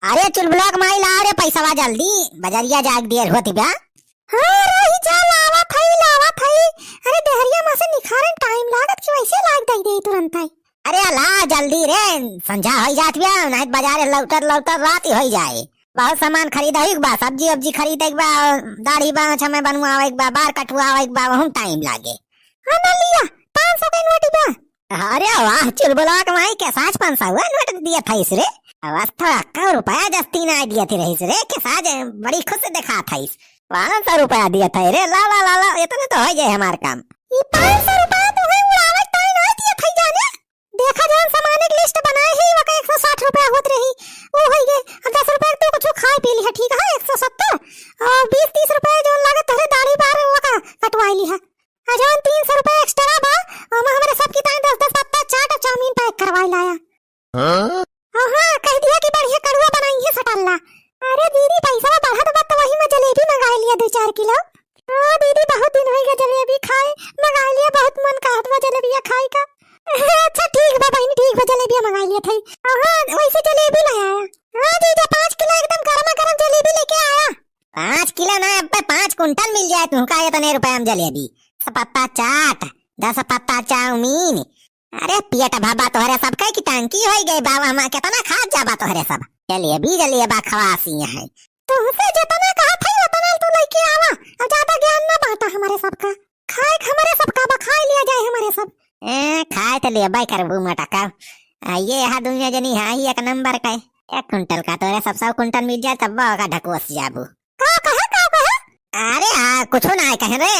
अरे चुलबुला माई ला रे पैसा जल्दी बजरिया जाग देर होती बा। हाँ रही जा लावा थई। अरे देहरिया में से निखारन टाइम लागत कि वैसे लाग दई तुरंत आई। अरे ला जल्दी रे संझा हो जात बा नहीं बाजार लौटर रात ही हो जाए। बहुत सामान खरीदही बा सब्जी वब्जी खरीदे बा दाढ़ी बा छमे बनवावे बा बार कटवावे बा वहम टाइम लागे। हां ना लिया 500 का नोट बा। अरे वाह चुलबुला माई के 500 हुआ नोट दिया था इसरे। अवस्था का रुपया जस्ती ना दिया थी रही रे के साज बड़ी खुश दिखा था इस 500 रुपया दिया था रे। ला इतने तो हो जाए हमार काम। ये 500 रुपया तो है उड़ावत तो ना दिया था जाने। देखा जान सामान की लिस्ट बनाए ही वका 160 रुपया होत रही वो हो गए 10 रुपया तो कुछ खाए पी ली है ठीक है 170 और 20-30 रुपया जो लागत है दाढ़ी बार वका कटवाई ली है। अजन 300 रुपया एक्स्ट्रा बा और मैं हमारे सब की ताई 10 पत्ता चाट और चाउमीन पैक करवाई लाया। हां कह दिया कि बढ़िया कड़वा बनाई है सटल्ला। अरे दीदी पैसा बढ़त बा तो वही में जलेबी मंगा लिया 2-4 किलो। हां दीदी बहुत दिन हो गए जलेबी खाए मंगा लिया बहुत मन कहत बा जलेबी खाए का। अच्छा ठीक बा बहनी ठीक बा जलेबी मंगा लिया था। हां वैसे जलेबी ले आया। हां जीजा 5 किलो एकदम गरम जलेबी लेके आया। 5 किलो ना अब 5 कुंटल मिल जाए तुमका इतने रुपए में जलेबी 10 पत्ता चाट 10 पत्ता चाउमीन। अरे पियट भाबा तोहरे सब कई की टंकी हो गई बाबा हम कितना खा जाबा तोहरे सब जलेबी बा खवासी है। तुमसे जितना कहा था उतना तू लेके आवा और ज्यादा ज्ञान ना बांटा हमारे सबका। खाए हमारे सबका बा खाए लिया जाए हमारे सब। खाए तो ले बाई करबू मटका ये यहाँ दुनिया जनी है ही एक नंबर का 1 कुंटल का तोरे सब 100 कुंटल मिल जाए तब का ढकोस जाबू। का कहे अरे कुछ ना कहे रे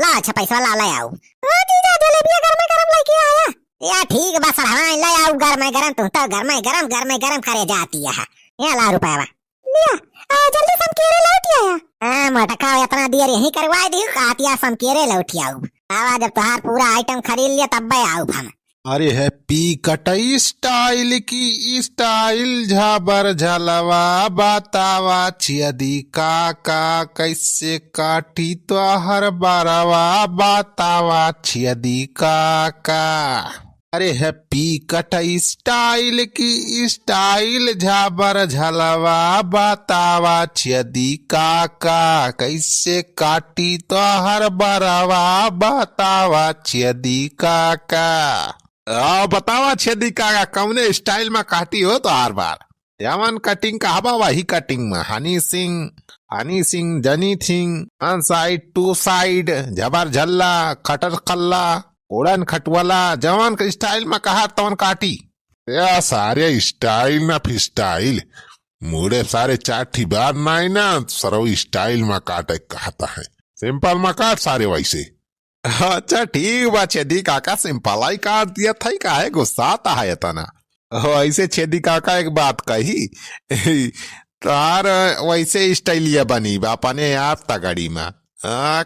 ला अच्छा पैसा ला ले आओ। हां जीजा जलेबी गरम लेके आया। या ठीक बा सर ले आओ गरम तू तो गरम करे जाती है। ये ला रुपया लिया जल्दी समकेरे लौट आया। हां मटका इतना देर यही करवाई दी आतिया समकेरे लौट आऊ। आवा जब तोहार पूरा आइटम खरीद लिया तब आऊ हम। अरे हैप्पी कटई स्टाइल की स्टाइल झाबर झलवा बतावा छियदी काका कैसे काटी तो हर बारवा बतावा छियदी काका। अरे हैप्पी कटई स्टाइल की स्टाइल झाबर झलवा बतावा छियदी काका कैसे काटी तो हर बारवा बतावा छियदी काका। बतावा छेदी काका कौने स्टाइल में काटी हो तो हर बार यमन कटिंग कहबा वही कटिंग में हनी सिंह जनी थिंग 1 साइड 2 साइड जबर झल्ला खटर खल्ला उड़न खटवला जवान का स्टाइल में कहा तवन काटी। या सारे स्टाइल ना फिर स्टाइल मुड़े सारे चाठी बार नाई ना सरो स्टाइल में काटे कहता है सिंपल में काट सारे वैसे। अच्छा ठीक बा छेदी काका सिंपल ही काट दिया था काहे गुस्सा आता है तना। ऐसे छेदी काका एक बात कही तार वैसे स्टाइलिया बनी बा अपने आप तगड़ी में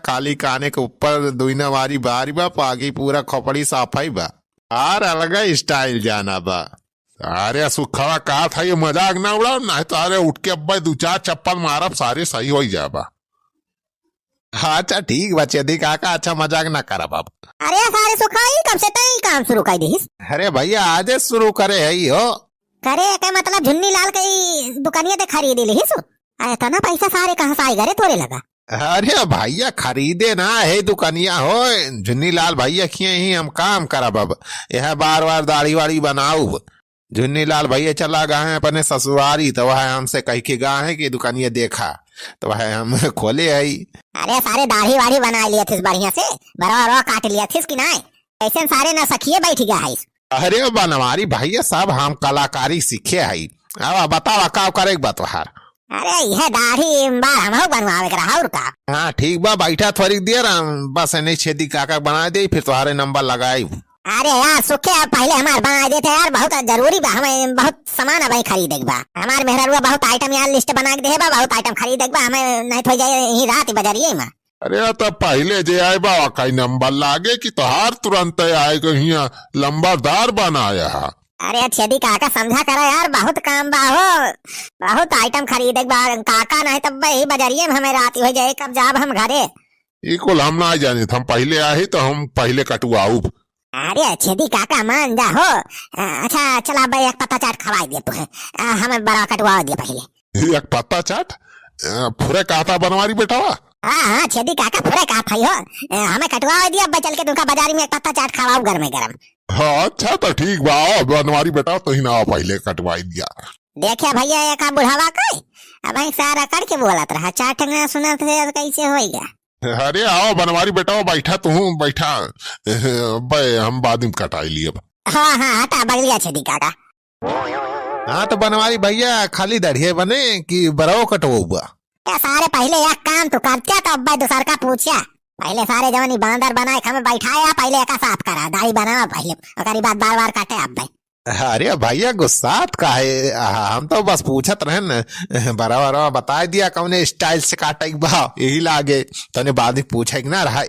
खाली काने के ऊपर दुईना वारी बारी बा आगे पूरा खोपड़ी साफाई बा और अलग स्टाइल जाना बा। अरे सुखवा कहा था ये मजाक ना उड़ा ना तो अरे उठ के अब 2-4 चप्पल मारब सारे सही हो जाबा। अच्छा ठीक बच्चे दी काका अच्छा मजाक ना कर अब। अरे सारे सुखाई कब से तई काम शुरू कर दी। अरे भैया आज शुरू करे है हो करे का मतलब झुन्नी लाल कई दुकानिया ते खरीद ली सु आया ना पैसा सारे कहां से आई घरे तोरे लगा। अरे भैया खरीदे ना है दुकानिया हो झुन्नी लाल भैया खिए ही हम काम करब अब यह बार दाढ़ी वाड़ी बनाऊ। झुन्नी लाल भैया चला गए हैं अपने ससुरारी तो वह हमसे कह के गए हैं कि दुकानिया देखा तो वह हम खोले आई। अरे सारे दाढ़ी वाड़ी बना लिए थे बढ़िया से बराबर काट लिया थे कि नहीं ऐसे सारे ना सखिए बैठ गया है। अरे बनवारी भैया सब हम कलाकारी सीखे है। अब बताओ का करे बात हार। अरे यह दाढ़ी बार हम बनवावे करा और का। हाँ ठीक बा बैठा थोड़ी देर बस नहीं छेदी काका बना दे फिर तुम्हारे नंबर लगाई। अरे यार सुखे पहले हमारे बना देते यार बहुत जरूरी बा हमें बहुत सामान अब खरीदे बा हमारे मेहरुआ बहुत आइटम यार लिस्ट बना के दे बा बहुत आइटम खरीदे बा हमें नहीं हो जाए यही रात बजरिए में। अरे तो पहले जे आए बा कई नंबर लागे कि तोहार तुरंत आए कहीं लंबादार बनाया। अरे छेदी काका समझा करा यार बहुत काम बा हो बहुत आइटम खरीदे बा काका नहीं तब वही बजरिए में हमें रात हो जाए कब जाब हम घरे। इकुल हम ना जाने हम पहले आए तो हम पहले कटवाऊ अरे छेदी काका मान जा हो। अच्छा चला भाई एक पत्ता चाट खवाई दिया तुम्हें। हमें बड़ा कटवा दिया पहले। एक पत्ता चाट फुरे कहता बनवारी बेटावा। हाँ हाँ छेदी काका पूरे कहा था हो। हमें कटवा दिया। अब चल के तुमका बाजार में एक पत्ता चाट खवाऊ घर में गरम। हाँ अच्छा तो ठीक बा बनवारी बेटा तो ही ना पहले कटवाई दिया। देखिए भैया एक बुढ़ावा कोई अब सारा करके बोलत रहा चाट ना सुना थे कैसे होएगा। अरे आओ बनवारी बेटा बैठा तू बैठा हम बाद में कटाई लिए। हाँ हाँ हटा बगलिया छेदी काका। हाँ तो बनवारी भैया खाली दाढ़िये बने कि बराओ कटवो हुआ। सारे पहले एक काम तो करते तो अब दूसर का पूछा। पहले सारे जवानी बांदर बनाए हमें बैठाया पहले एक साफ करा दाढ़ी बनावा पहले और बात बार बार काटे अब भाई। अरे भैया गुस्सात का है हम तो बस पूछत रहे न बराबर बता दिया कौने स्टाइल से काटे बा यही लागे तने बाद में पूछे ना रहा।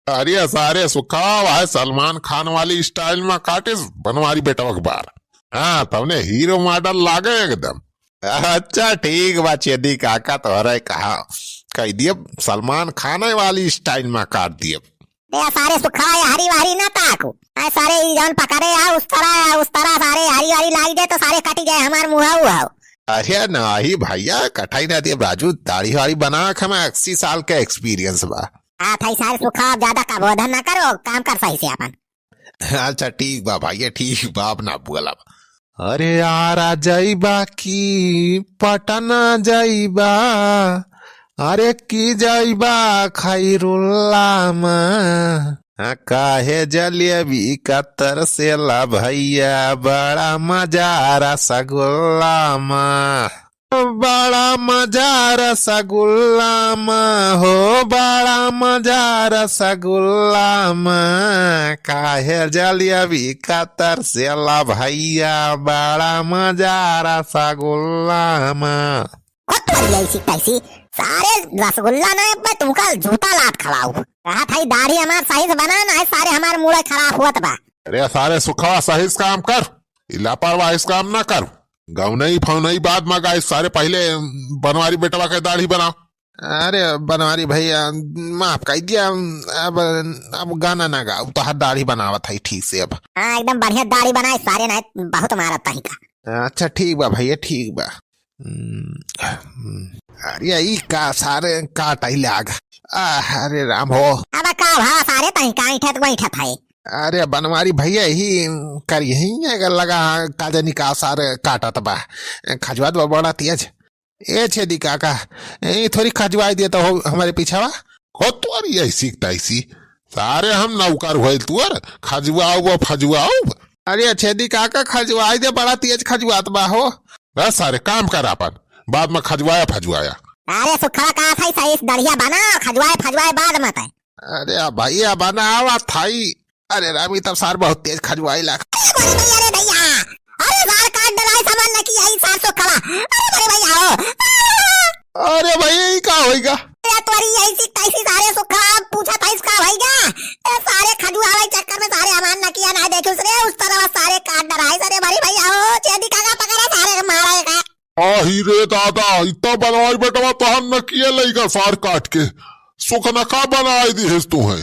अरे सारे सुखा है सलमान खान वाली स्टाइल में काटे बनवारी बेटा अखबार। हाँ तुमने हीरो मॉडल लागे एकदम। अच्छा ठीक बा छेदी काका तोहरा कहा कह दिए सलमान खान वाली स्टाइल में काट दिए। सारे सुखा हरी वारी ना ताकू सारे जौन पकड़े उस तरह सारे हरी वारी लाई दे तो सारे कटी जाए हमार मुँह हुआ। अरे नहीं भैया कटाई ना दिए राजू दाढ़ी वाड़ी बना हमें 80 साल का एक्सपीरियंस बा। थाई सारे सुखा ज्यादा कबोधन ना करो काम कर सही से अपन। अच्छा ठीक बा भैया ठीक बा अब ना बोला। अरे यारा जाइबा की पटना जाइबा अरे की जाइबा खैरुल्ला में काहे जलेबी कतर से ला भैया बड़ा मजा रसगुल्ला में बड़ा मजा रसगुल्ला में हो बड़ा मजा रसगुल्ला में काहे जलेबी कतर से ला भैया बड़ा मजा रसगुल्ला में। सारे रसगुल्ला ना तुमका जूता लात खवाऊ कहा था दाढ़ी हमार सही से बना ना सारे हमारे मुड़े खराब हुआ बा। अरे सारे सुखा सही से काम कर लापरवाही से काम ना कर गौनई फौनई बाद में गाय सारे पहले बनवारी बेटवा के दाढ़ी बनाओ। अरे बनवारी भैया माफ कर दिया अब गाना ना गाओ तो हर दाढ़ी बनावत है ठीक से अब। हाँ एकदम बढ़िया दाढ़ी बनाए सारे ना बहुत मारत ही का। अच्छा ठीक बा भैया ठीक बा। अरे ई का सारे काट ही लाग अरे राम हो। अब का भा सारे तही का इठत बैठत है। अरे बनवारी भैया ही कर यही अगर लगा काजनी का सारे काटत बा खजवात बा बड़ा तेज। ए छेदी काका ए थोड़ी खजवाई दिया तो हो हमारे पीछावा हो तुअर यही सीखता इसी सारे हम नौकर हुए तुअर खजवाओ फजवाओ। अरे छेदी काका खजवाई दे बड़ा तेज खजवात बा हो। बस सारे काम कर अपन बाद में खजवाया फजवाया। अरे सुखा का था सही बढ़िया बना खजवाए बाद में। अरे भैया बनावा थाई अरे रामी तब सार बहुत तेज खजवाई लाग। अरे भैया अरे सार काट डराई सामान न की आई सार सो खड़ा। अरे बड़े भैया हो। अरे भैया ये का होएगा तोरी ऐसी तैसी सारे सुखा पूछा था इसका भैया सारे खजवाए चक्कर में सारे अमान न किया ना देखे उस तरह सारे काट डराई। अरे बड़े भैया हो छेदी काका पकड़ा सारे मारेगा। ही रे दादा इतना बनवाई बेटवा तो हम न किए लेगा सार काट के सुख न का बनाई दी तू है।